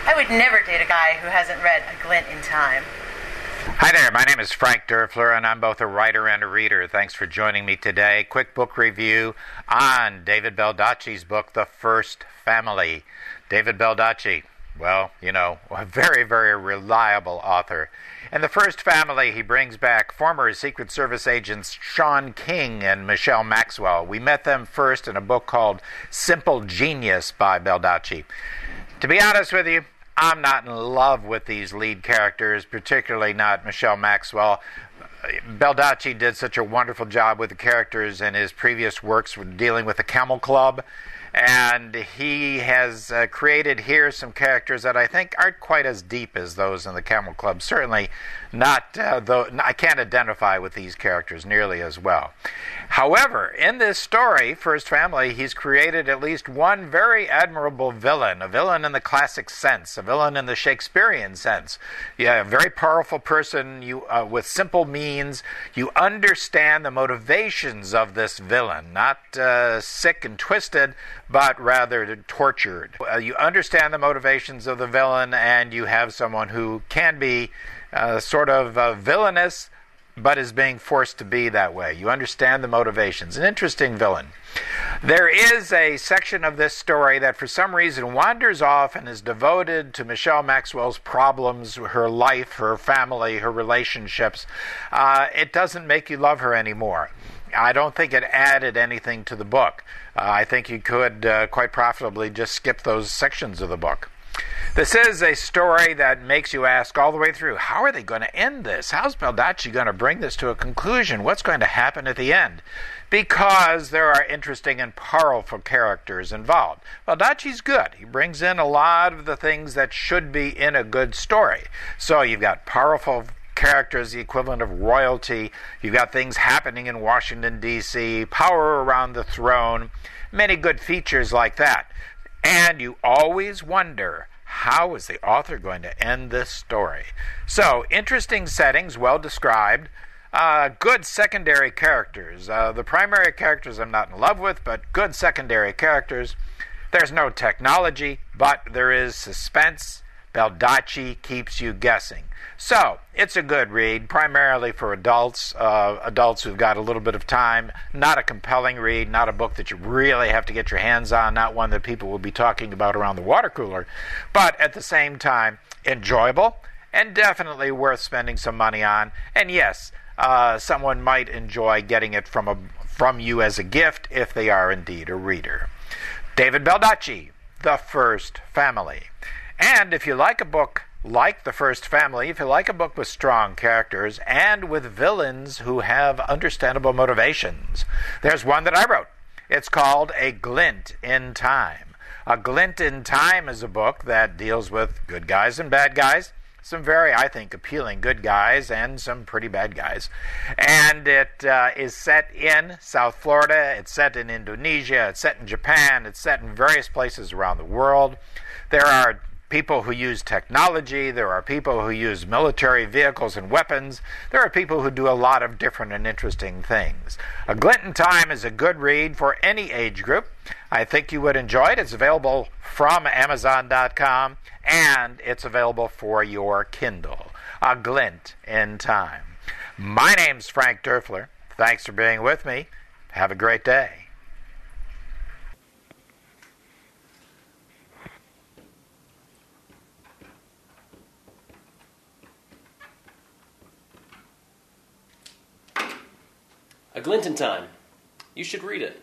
I would never date a guy who hasn't read A Glint in Time. Hi there, my name is Frank Derfler, and I'm both a writer and a reader. Thanks for joining me today. Quick book review on David Baldacci's book, The First Family. David Baldacci, well, a very, very reliable author. In The First Family, he brings back former Secret Service agents Sean King and Michelle Maxwell. We met them first in a book called Simple Genius by Baldacci. To be honest with you, I'm not in love with these lead characters, particularly not Michelle Maxwell. Baldacci did such a wonderful job with the characters in his previous works dealing with the Camel Club, and he has created here some characters that I think aren't quite as deep as those in the Camel Club. Certainly not, though I can't identify with these characters nearly as well. However, in this story, First Family, he's created at least one very admirable villain, a villain in the classic sense, a villain in the Shakespearean sense. Yeah, a very powerful person with simple means. You understand the motivations of this villain, not sick and twisted, but rather tortured. You understand the motivations of the villain, and you have someone who can be sort of villainous, but is being forced to be that way. You understand the motivations. An interesting villain. There is a section of this story that for some reason wanders off and is devoted to Michelle Maxwell's problems, her life, her family, her relationships. It doesn't make you love her anymore. I don't think it added anything to the book. I think you could quite profitably just skip those sections of the book. This is a story that makes you ask all the way through, how are they going to end this? How's Baldacci going to bring this to a conclusion? What's going to happen at the end? Because there are interesting and powerful characters involved. Baldacci's good. He brings in a lot of the things that should be in a good story. So you've got powerful characters, the equivalent of royalty. You've got things happening in Washington, D.C., power around the throne, many good features like that. And you always wonder, how is the author going to end this story? So, interesting settings, well described. Good secondary characters. The primary characters I'm not in love with, but good secondary characters. There's no technology, but there is suspense. Baldacci keeps you guessing. So, it's a good read, primarily for adults, adults who've got a little bit of time. Not a compelling read, not a book that you really have to get your hands on, not one that people will be talking about around the water cooler, but at the same time, enjoyable and definitely worth spending some money on. And yes, someone might enjoy getting it from you as a gift if they are indeed a reader. David Baldacci, The First Family. And if you like a book like The First Family, if you like a book with strong characters and with villains who have understandable motivations, there's one that I wrote. It's called A Glint in Time. A Glint in Time is a book that deals with good guys and bad guys, some very, I think, appealing good guys and some pretty bad guys. And it is set in South Florida, it's set in Indonesia, it's set in Japan, it's set in various places around the world. There are people who use technology, there are people who use military vehicles and weapons, there are people who do a lot of different and interesting things. A Glint in Time is a good read for any age group. I think you would enjoy it. It's available from Amazon.com, and it's available for your Kindle. A Glint in Time. My name's Frank Derfler. Thanks for being with me. Have a great day. A Glint in Time. You should read it.